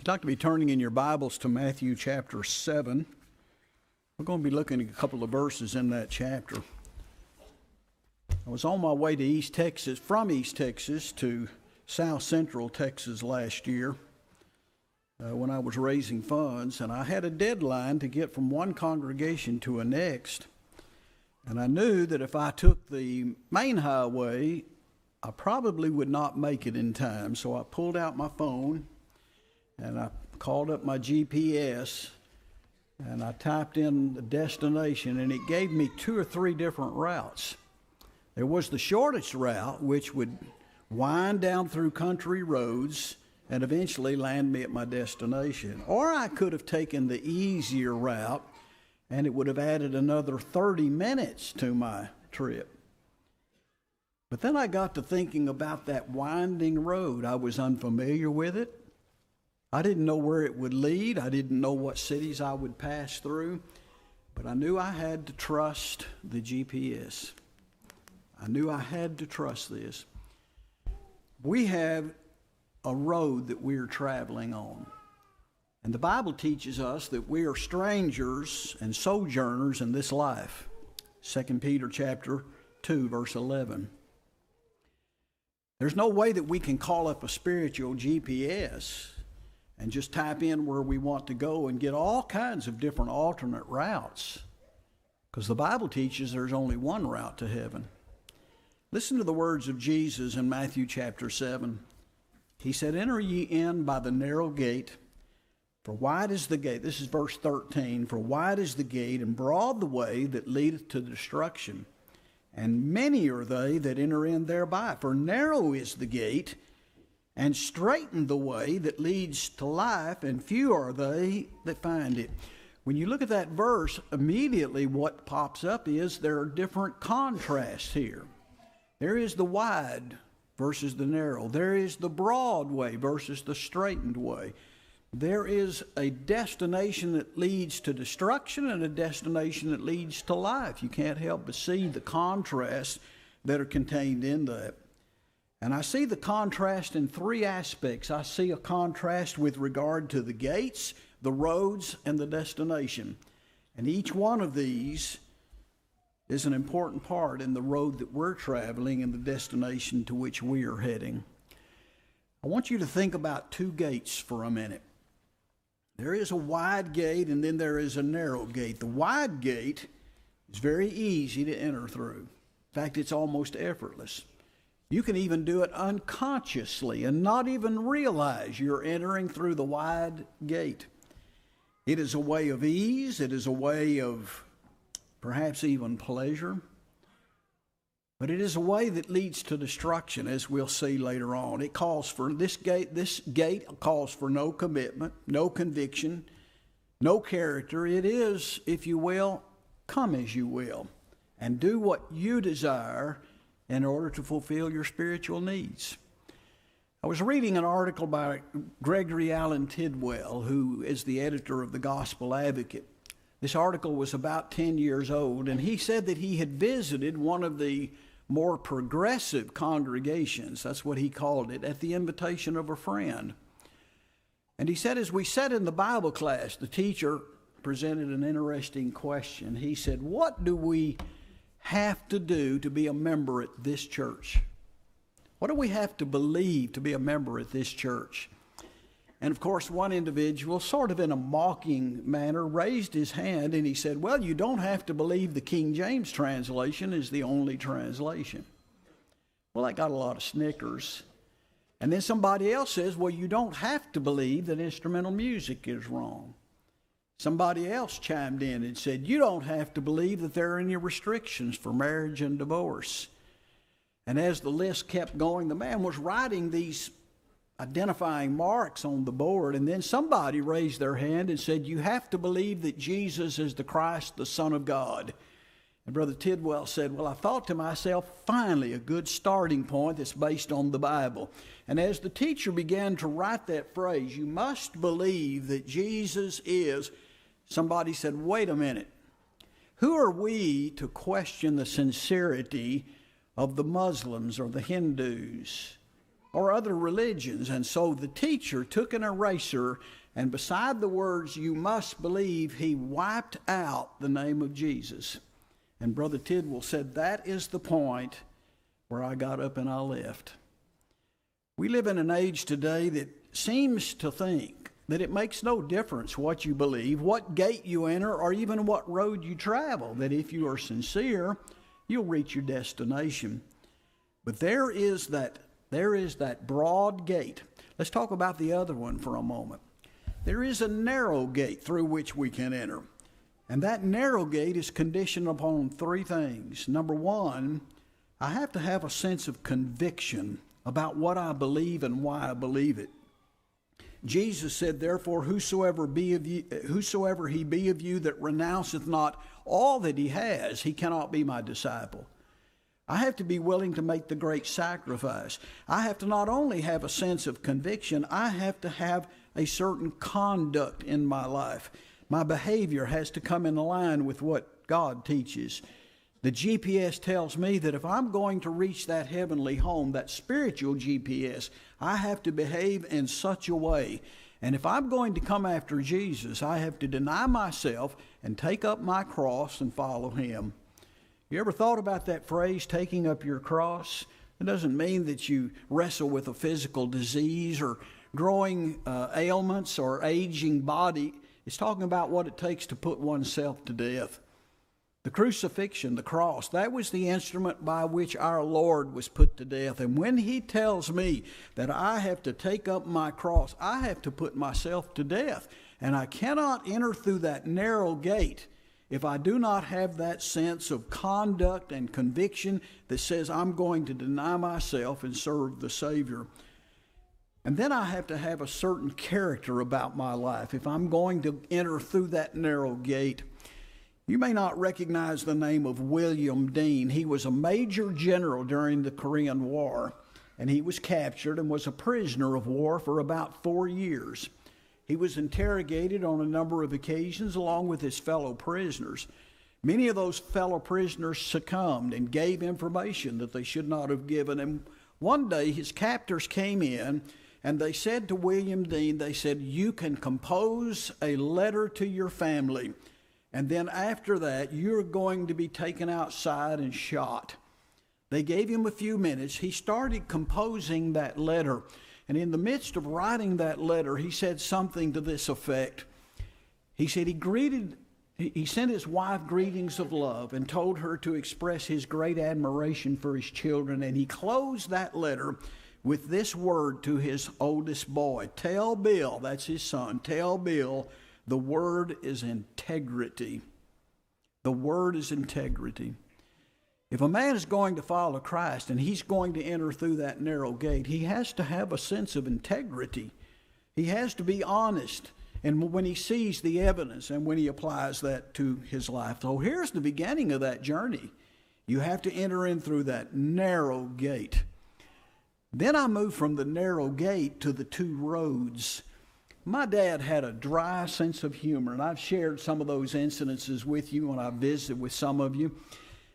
If you'd like to be turning in your Bibles to Matthew chapter 7, we're going to be looking at a couple of verses in that chapter. I was on my way to from East Texas to South Central Texas last year when I was raising funds, and I had a deadline to get from one congregation to the next. And I knew that if I took the main highway, I probably would not make it in time. So I pulled out my phone and I called up my GPS and I typed in the destination, and it gave me 2 or 3 different routes. There was the shortest route, which would wind down through country roads and eventually land me at my destination. Or I could have taken the easier route, and it would have added another 30 minutes to my trip. But then I got to thinking about that winding road. I was unfamiliar with it. I didn't know where it would lead. I didn't know what cities I would pass through. But I knew I had to trust the GPS. I knew I had to trust this. We have a road that we're traveling on. And the Bible teaches us that we are strangers and sojourners in this life. 2 Peter chapter 2, verse 11. There's no way that we can call up a spiritual GPS and just type in where we want to go and get all kinds of different alternate routes. Because the Bible teaches there's only one route to heaven. Listen to the words of Jesus in Matthew chapter 7. He said, "Enter ye in by the narrow gate, for wide is the gate." This is verse 13. "For wide is the gate, and broad the way that leadeth to destruction. And many are they that enter in thereby. For narrow is the gate, and straiten the way that leads to life, and few are they that find it." When you look at that verse, immediately what pops up is there are different contrasts here. There is the wide versus the narrow. There is the broad way versus the straightened way. There is a destination that leads to destruction and a destination that leads to life. You can't help but see the contrasts that are contained in that. And I see the contrast in 3 aspects. I see a contrast with regard to the gates, the roads, and the destination. And each one of these is an important part in the road that we're traveling and the destination to which we are heading. I want you to think about 2 gates for a minute. There is a wide gate and then there is a narrow gate. The wide gate is very easy to enter through. In fact, it's almost effortless. You can even do it unconsciously and not even realize you're entering through the wide gate. It is a way of ease. It is a way of perhaps even pleasure. But it is a way that leads to destruction, as we'll see later on. It calls for this gate calls for no commitment, no conviction, no character. It is, if you will, come as you will and do what you desire in order to fulfill your spiritual needs. I was reading an article by Gregory Allen Tidwell, who is the editor of the Gospel Advocate. This article was about 10 years old, and he said that he had visited one of the more progressive congregations, that's what he called it, at the invitation of a friend. And he said, as we sat in the Bible class, the teacher presented an interesting question. He said, "What do we have to do to be a member at this church? What do we have to believe to be a member at this church?" And of course, one individual, sort of in a mocking manner, raised his hand and he said, "Well, you don't have to believe the King James translation is the only translation." Well, that got a lot of snickers. And then somebody else says, "Well, you don't have to believe that instrumental music is wrong." Somebody else chimed in and said, "You don't have to believe that there are any restrictions for marriage and divorce." And as the list kept going, the man was writing these identifying marks on the board, and then somebody raised their hand and said, "You have to believe that Jesus is the Christ, the Son of God." And Brother Tidwell said, "Well, I thought to myself, finally, a good starting point that's based on the Bible." And as the teacher began to write that phrase, "You must believe that Jesus is," somebody said, "Wait a minute. Who are we to question the sincerity of the Muslims or the Hindus or other religions. And so the teacher took an eraser, and beside the words, "you must believe," he wiped out the name of Jesus. And Brother Tidwell said, that is the point where I got up and I left. We live in an age today that seems to think that it makes no difference what you believe, what gate you enter, or even what road you travel, that if you are sincere, you'll reach your destination. But there is that broad gate. Let's talk about the other one for a moment. There is a narrow gate through which we can enter. And that narrow gate is conditioned upon three things. Number one, I have to have a sense of conviction about what I believe and why I believe it. Jesus said, "Therefore, whosoever he be of you that renounceth not all that he has, he cannot be my disciple." I have to be willing to make the great sacrifice. I have to not only have a sense of conviction, I have to have a certain conduct in my life. My behavior has to come in line with what God teaches. The GPS tells me that if I'm going to reach that heavenly home, that spiritual GPS, I have to behave in such a way. And if I'm going to come after Jesus, I have to deny myself and take up my cross and follow him. You ever thought about that phrase, taking up your cross? It doesn't mean that you wrestle with a physical disease or growing ailments or aging body. It's talking about what it takes to put oneself to death. The crucifixion, the cross, that was the instrument by which our Lord was put to death. And when he tells me that I have to take up my cross, I have to put myself to death. And I cannot enter through that narrow gate if I do not have that sense of conduct and conviction that says I'm going to deny myself and serve the Savior. And then I have to have a certain character about my life if I'm going to enter through that narrow gate. You may not recognize the name of William Dean. He was a major general during the Korean War, and he was captured and was a prisoner of war for about 4 years. He was interrogated on a number of occasions along with his fellow prisoners. Many of those fellow prisoners succumbed and gave information that they should not have given. And one day his captors came in and they said to William Dean, they said, "You can compose a letter to your family, and then after that you're going to be taken outside and shot." They gave him a few minutes. He started composing that letter. And in the midst of writing that letter, he said something to this effect. He said he sent his wife greetings of love and told her to express his great admiration for his children. And he closed that letter with this word to his oldest boy. "Tell Bill," that's his son, "tell Bill, the word is integrity." The word is integrity. If a man is going to follow Christ and he's going to enter through that narrow gate, he has to have a sense of integrity. He has to be honest. And when he sees the evidence and when he applies that to his life. So here's the beginning of that journey. You have to enter in through that narrow gate. Then I moved from the narrow gate to the two roads. My dad had a dry sense of humor, and I've shared some of those incidences with you when I visited with some of you.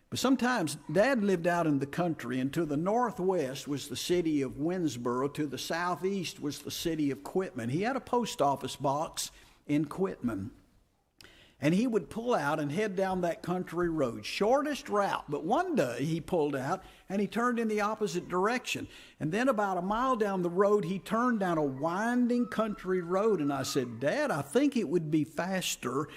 But sometimes Dad lived out in the country, and to the northwest was the city of Winsboro. To the southeast was the city of Quitman. He had a post office box in Quitman. And he would pull out and head down that country road, shortest route. But one day he pulled out and he turned in the opposite direction. And then about a mile down the road, he turned down a winding country road. And I said, "Dad, I think it would be faster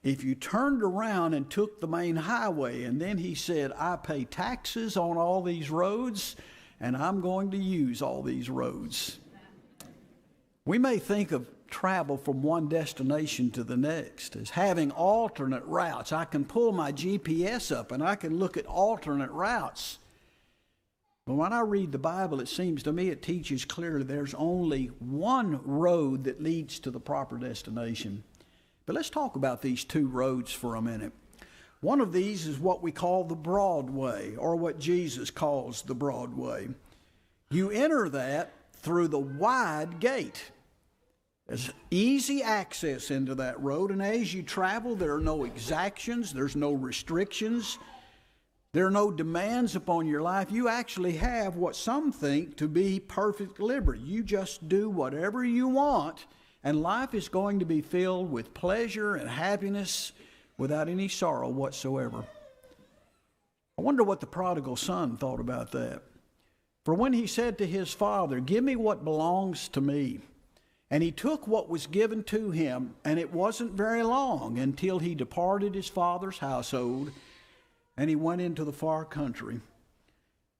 if you turned around and took the main highway." And then he said, "I pay taxes on all these roads, and I'm going to use all these roads." We may think of travel from one destination to the next as having alternate routes. I can pull my GPS up and I can look at alternate routes. But when I read the Bible, it seems to me it teaches clearly there's only one road that leads to the proper destination. But let's talk about these two roads for a minute. One of these is what we call the broad way, or what Jesus calls the broad way. You enter that through the wide gate. There's easy access into that road, and as you travel, there are no exactions, there's no restrictions. There are no demands upon your life. You actually have what some think to be perfect liberty. You just do whatever you want, and life is going to be filled with pleasure and happiness without any sorrow whatsoever. I wonder what the prodigal son thought about that. For when he said to his father, "Give me what belongs to me," and he took what was given to him, and it wasn't very long until he departed his father's household, and he went into the far country.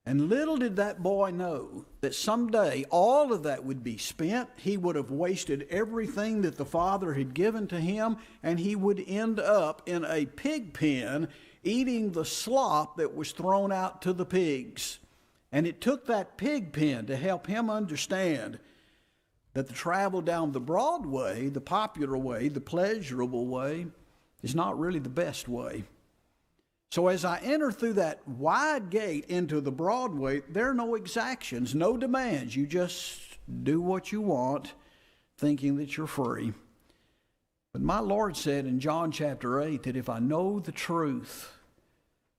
And little did that boy know that someday all of that would be spent. He would have wasted everything that the father had given to him, and he would end up in a pig pen eating the slop that was thrown out to the pigs. And it took that pig pen to help him understand that the travel down the broad way, the popular way, the pleasurable way, is not really the best way. So as I enter through that wide gate into the broad way, there are no exactions, no demands. You just do what you want, thinking that you're free. But my Lord said in John chapter 8 that if I know the truth,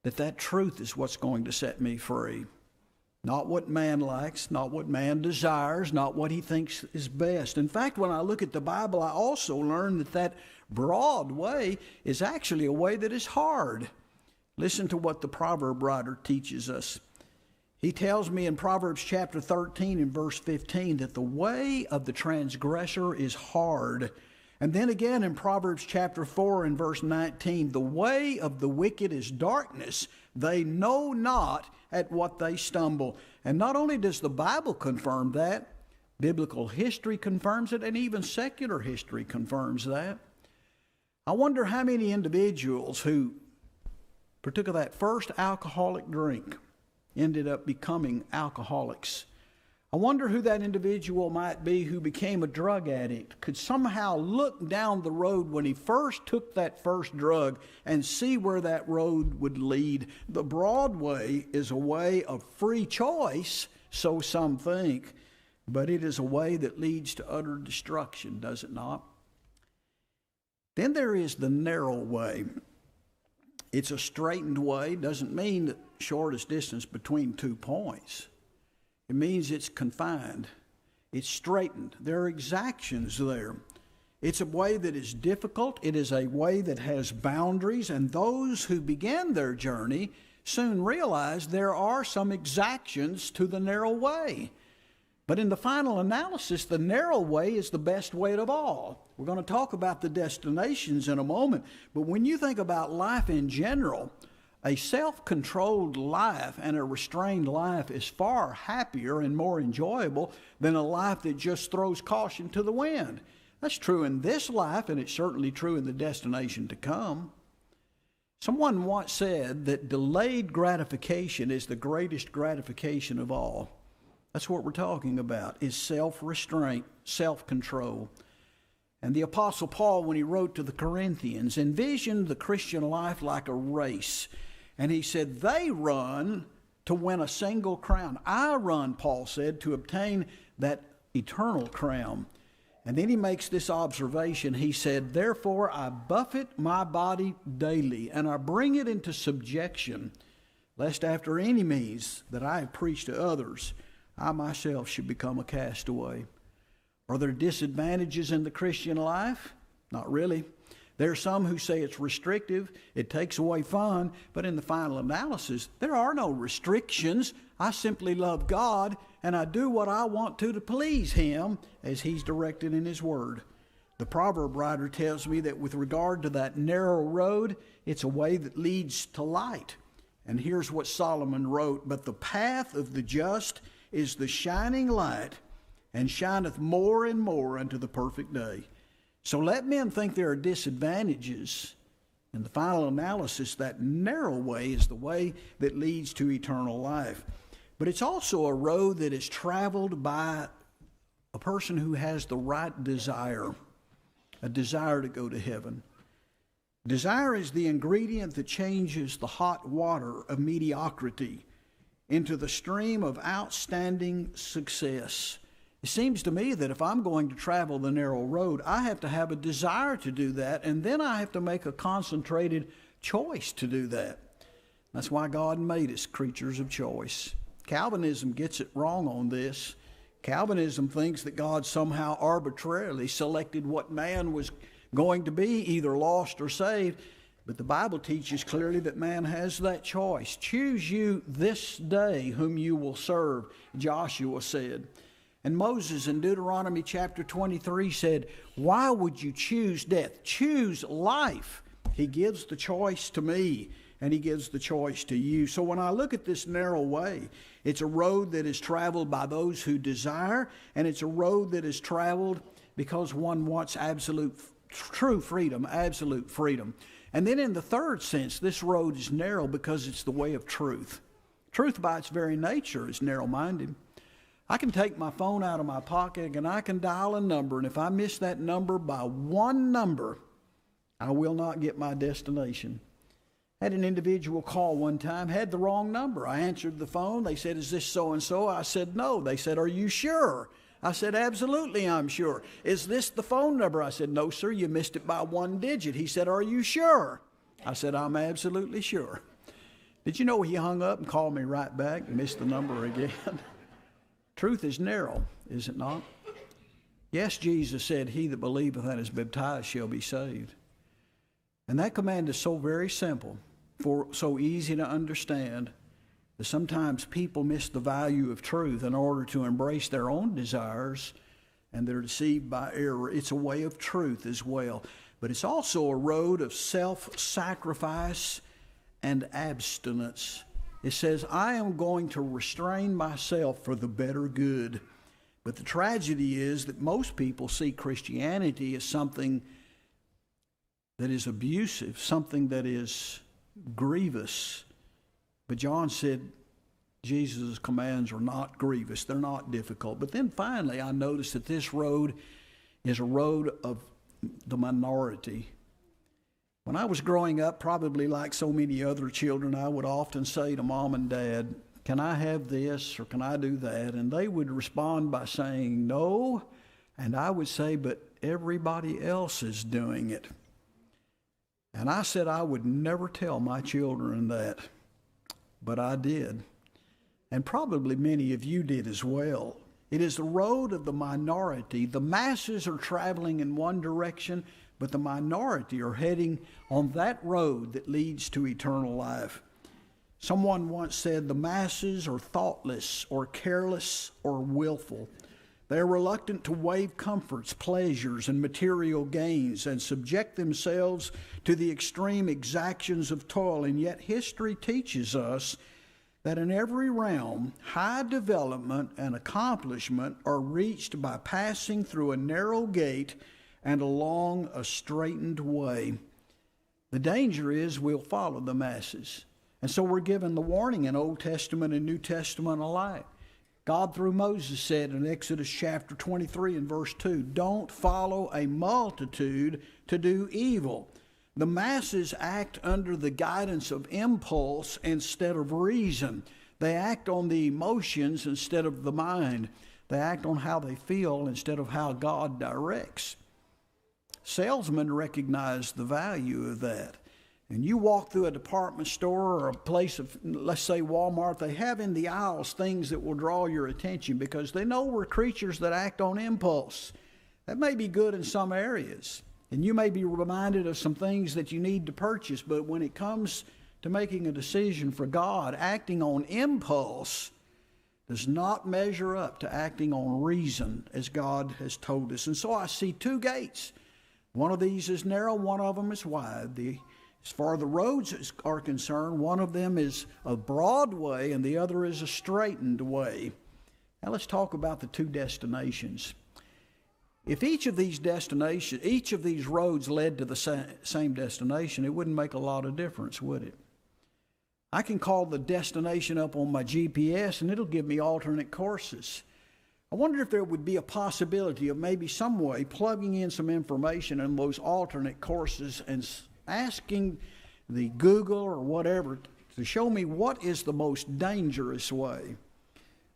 that truth is what's going to set me free. Not what man likes, not what man desires, not what he thinks is best. In fact, when I look at the Bible, I also learn that broad way is actually a way that is hard. Listen to what the proverb writer teaches us. He tells me in Proverbs chapter 13 and verse 15 that the way of the transgressor is hard. And then again in Proverbs chapter 4 and verse 19, the way of the wicked is darkness. They know not at what they stumble. And not only does the Bible confirm that, biblical history confirms it, and even secular history confirms that. I wonder how many individuals who partook of that first alcoholic drink ended up becoming alcoholics. I wonder who that individual might be who became a drug addict, could somehow look down the road when he first took that first drug and see where that road would lead. The broad way is a way of free choice, so some think, but it is a way that leads to utter destruction, does it not? Then there is the narrow way. It's a straightened way. Doesn't mean the shortest distance between 2 points. It means it's confined. It's straightened. There are exactions there. It's a way that is difficult. It is a way that has boundaries. And those who begin their journey soon realize there are some exactions to the narrow way. But in the final analysis, the narrow way is the best way of all. We're going to talk about the destinations in a moment. But when you think about life in general, a self-controlled life and a restrained life is far happier and more enjoyable than a life that just throws caution to the wind. That's true in this life, and it's certainly true in the destination to come. Someone once said that delayed gratification is the greatest gratification of all. That's what we're talking about, is self-restraint, self-control. And the Apostle Paul, when he wrote to the Corinthians, envisioned the Christian life like a race. And he said, they run to win a single crown. I run, Paul said, to obtain that eternal crown. And then he makes this observation. He said, therefore I buffet my body daily, and I bring it into subjection, lest after any means that I have preached to others, I myself should become a castaway. Are there disadvantages in the Christian life? Not really. There are some who say it's restrictive, it takes away fun, but in the final analysis, there are no restrictions. I simply love God, and I do what I want to please Him as He's directed in His Word. The proverb writer tells me that with regard to that narrow road, it's a way that leads to light. And here's what Solomon wrote, but the path of the just is the shining light, and shineth more and more unto the perfect day. So let men think there are disadvantages. In the final analysis, that narrow way is the way that leads to eternal life. But it's also a road that is traveled by a person who has the right desire, a desire to go to heaven. Desire is the ingredient that changes the hot water of mediocrity into the stream of outstanding success. It seems to me that if I'm going to travel the narrow road, I have to have a desire to do that, and then I have to make a concentrated choice to do that. That's why God made us creatures of choice. Calvinism gets it wrong on this. Calvinism thinks that God somehow arbitrarily selected what man was going to be, either lost or saved. But the Bible teaches clearly that man has that choice. Choose you this day whom you will serve, Joshua said. And Moses in Deuteronomy chapter 23 said, why would you choose death? Choose life. He gives the choice to me, and he gives the choice to you. So when I look at this narrow way, it's a road that is traveled by those who desire, and it's a road that is traveled because one wants absolute, true freedom, absolute freedom. And then in the third sense, this road is narrow because it's the way of truth. Truth by its very nature is narrow-minded. I can take my phone out of my pocket and I can dial a number, and if I miss that number by one number, I will not get my destination. I had an individual call one time, had the wrong number. I answered the phone. They said, is this so-and-so? I said, no. They said, are you sure? I said, absolutely, I'm sure. Is this the phone number? I said, no, sir, you missed it by one digit. He said, are you sure? I said, I'm absolutely sure. Did you know he hung up and called me right back and missed the number again? Truth is narrow, is it not? Yes, Jesus said, he that believeth and is baptized shall be saved. And that command is so very simple, so easy to understand, that sometimes people miss the value of truth in order to embrace their own desires, and they're deceived by error. It's a way of truth as well. But it's also a road of self-sacrifice and abstinence. It says, I am going to restrain myself for the better good. But the tragedy is that most people see Christianity as something that is abusive, something that is grievous. But John said Jesus' commands are not grievous. They're not difficult. But then finally, I noticed that this road is a road of the minority. When I was growing up, probably like so many other children, I would often say to mom and dad, can I have this or can I do that? And they would respond by saying no. And I would say, but everybody else is doing it. And I said I would never tell my children that, but I did. And probably many of you did as well. It is the road of the minority. The masses are traveling in one direction, but the minority are heading on that road that leads to eternal life. Someone once said the masses are thoughtless or careless or willful. They are reluctant to waive comforts, pleasures, and material gains and subject themselves to the extreme exactions of toil. And yet history teaches us that in every realm, high development and accomplishment are reached by passing through a narrow gate and along a straitened way. The danger is we'll follow the masses. And so we're given the warning in Old Testament and New Testament alike. God through Moses said in Exodus chapter 23 and verse 2, don't follow a multitude to do evil. The masses act under the guidance of impulse instead of reason. They act on the emotions instead of the mind. They act on how they feel instead of how God directs. Salesmen recognize the value of that. And you walk through a department store or a place of, let's say Walmart, they have in the aisles things that will draw your attention because they know we're creatures that act on impulse. That may be good in some areas. And you may be reminded of some things that you need to purchase, but when it comes to making a decision for God, acting on impulse does not measure up to acting on reason as God has told us. And so I see two gates. One of these is narrow, one of them is wide. As far as the roads are concerned, one of them is a broad way and the other is a straitened way. Now let's talk about the two destinations. If each of these roads led to the same destination, it wouldn't make a lot of difference, would it? I can call the destination up on my GPS and it'll give me alternate courses. I wonder if there would be a possibility of maybe some way plugging in some information in those alternate courses and asking the Google or whatever to show me what is the most dangerous way.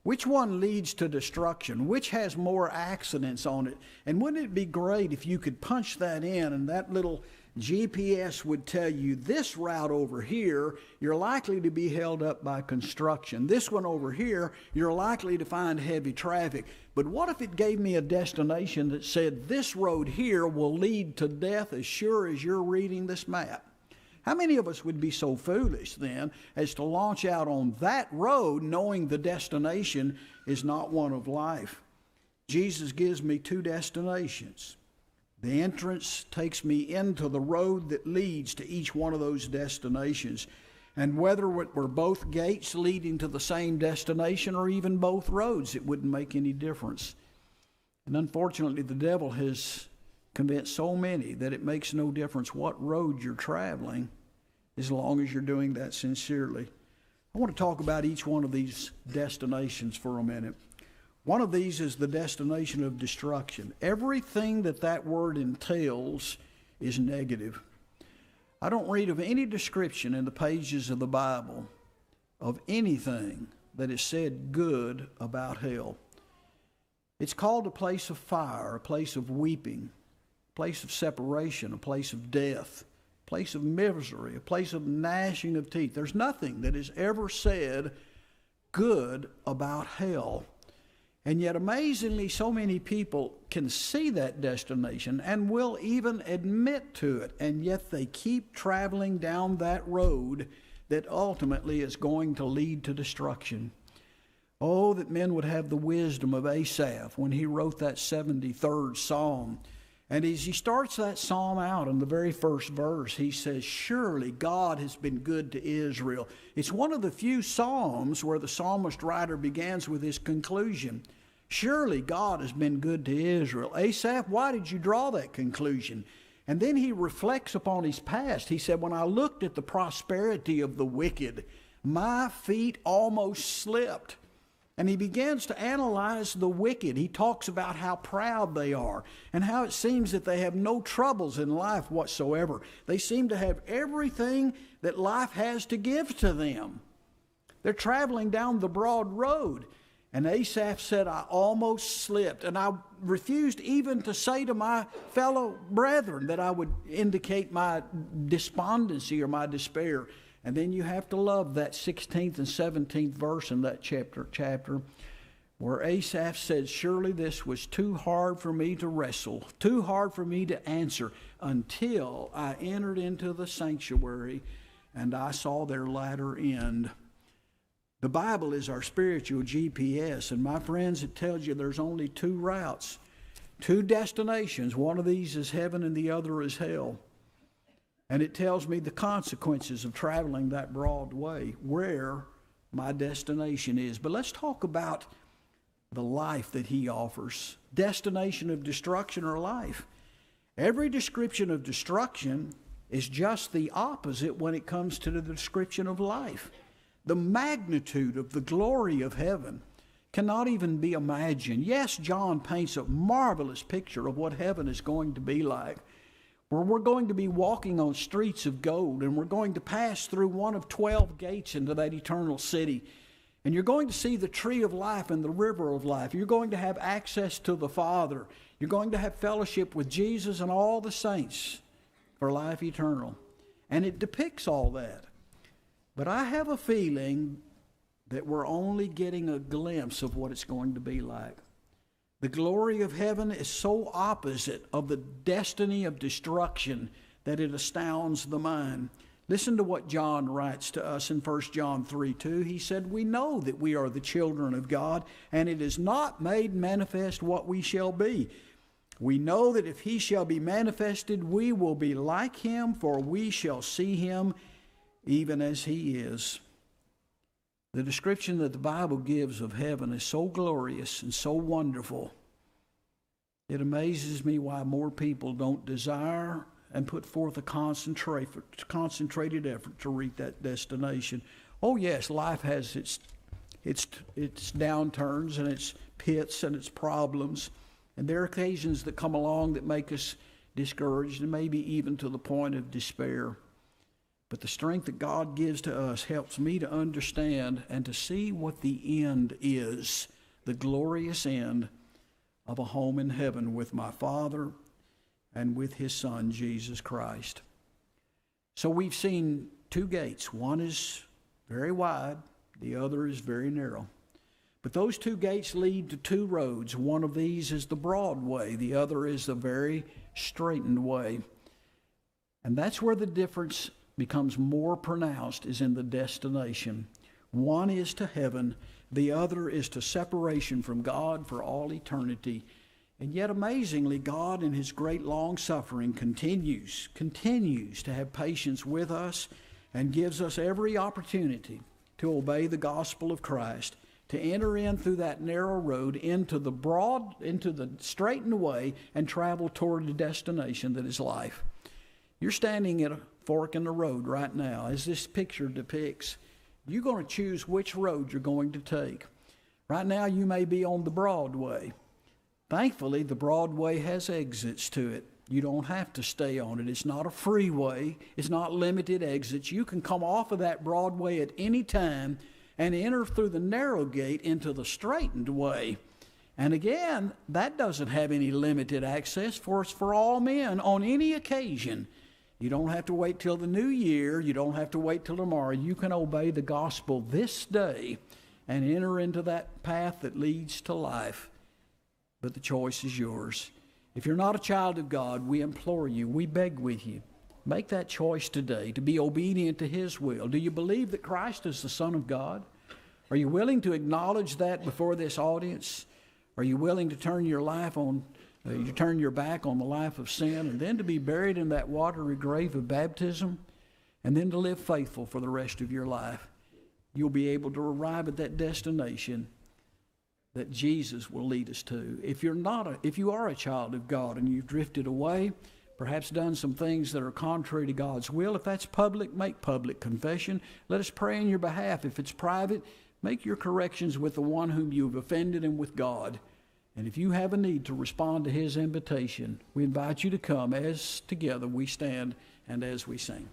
Which one leads to destruction? Which has more accidents on it? And wouldn't it be great if you could punch that in and that little GPS would tell you this route over here, you're likely to be held up by construction. This one over here, you're likely to find heavy traffic. But what if it gave me a destination that said this road here will lead to death as sure as you're reading this map? How many of us would be so foolish then as to launch out on that road knowing the destination is not one of life? Jesus gives me two destinations. The entrance takes me into the road that leads to each one of those destinations. And whether it were both gates leading to the same destination or even both roads, it wouldn't make any difference. And unfortunately, the devil has convinced so many that it makes no difference what road you're traveling as long as you're doing that sincerely. I want to talk about each one of these destinations for a minute. One of these is the destination of destruction. Everything that word entails is negative. I don't read of any description in the pages of the Bible of anything that is said good about hell. It's called a place of fire, a place of weeping, a place of separation, a place of death, a place of misery, a place of gnashing of teeth. There's nothing that is ever said good about hell. And yet, amazingly, so many people can see that destination and will even admit to it, and yet they keep traveling down that road that ultimately is going to lead to destruction. Oh, that men would have the wisdom of Asaph when he wrote that 73rd Psalm. And as he starts that psalm out in the very first verse, he says, surely God has been good to Israel. It's one of the few psalms where the psalmist writer begins with his conclusion. Surely God has been good to Israel. Asaph, why did you draw that conclusion? And then he reflects upon his past. He said, when I looked at the prosperity of the wicked, my feet almost slipped. And he begins to analyze the wicked. He talks about how proud they are and how it seems that they have no troubles in life whatsoever. They seem to have everything that life has to give to them. They're traveling down the broad road. And Asaph said, I almost slipped. And I refused even to say to my fellow brethren that I would indicate my despondency or my despair. And then you have to love that 16th and 17th verse in that chapter where Asaph said, surely this was too hard for me to wrestle, too hard for me to answer until I entered into the sanctuary and I saw their latter end. The Bible is our spiritual GPS, and my friends, it tells you there's only two routes, two destinations. One of these is heaven and the other is hell. And it tells me the consequences of traveling that broad way, where my destination is. But let's talk about the life that he offers. Destination of destruction or life. Every description of destruction is just the opposite when it comes to the description of life. The magnitude of the glory of heaven cannot even be imagined. Yes, John paints a marvelous picture of what heaven is going to be like, where we're going to be walking on streets of gold, and we're going to pass through one of 12 gates into that eternal city. And you're going to see the tree of life and the river of life. You're going to have access to the Father. You're going to have fellowship with Jesus and all the saints for life eternal. And it depicts all that. But I have a feeling that we're only getting a glimpse of what it's going to be like. The glory of heaven is so opposite of the destiny of destruction that it astounds the mind. Listen to what John writes to us in 1 John 3:2. He said, we know that we are the children of God, and it is not made manifest what we shall be. We know that if he shall be manifested, we will be like him, for we shall see him even as he is. The description that the Bible gives of heaven is so glorious and so wonderful. It amazes me why more people don't desire and put forth a concentrated effort to reach that destination. Oh yes, life has its downturns and its pits and its problems. And there are occasions that come along that make us discouraged and maybe even to the point of despair. But the strength that God gives to us helps me to understand and to see what the end is, the glorious end of a home in heaven with my Father and with his Son, Jesus Christ. So we've seen two gates. One is very wide, the other is very narrow. But those two gates lead to two roads. One of these is the broad way, the other is the very straightened way. And that's where the difference becomes more pronounced, is in the destination. One is to heaven, the other is to separation from God for all eternity. And yet amazingly, God in his great long suffering continues to have patience with us and gives us every opportunity to obey the gospel of Christ, to enter in through that narrow road into the straightened way and travel toward the destination that is life. You're standing at a fork in the road right now, as this picture depicts. You're going to choose which road you're going to take. Right now you may be on the broad way. Thankfully, the broad way has exits to it. You don't have to stay on it. It's not a freeway. It's not limited exits. You can come off of that broad way at any time and enter through the narrow gate into the straightened way. And again, that doesn't have any limited access, for it's for all men on any occasion. You don't have to wait till the new year. You don't have to wait till tomorrow. You can obey the gospel this day and enter into that path that leads to life. But the choice is yours. If you're not a child of God, we implore you, we beg with you, make that choice today to be obedient to his will. Do you believe that Christ is the Son of God? Are you willing to acknowledge that before this audience? Are you willing to turn your back on the life of sin, and then to be buried in that watery grave of baptism, and then to live faithful for the rest of your life? You'll be able to arrive at that destination that Jesus will lead us to. If you are a child of God and you've drifted away, perhaps done some things that are contrary to God's will, if that's public, make public confession. Let us pray on your behalf. If it's private, make your corrections with the one whom you've offended and with God. And if you have a need to respond to his invitation, we invite you to come as together we stand and as we sing.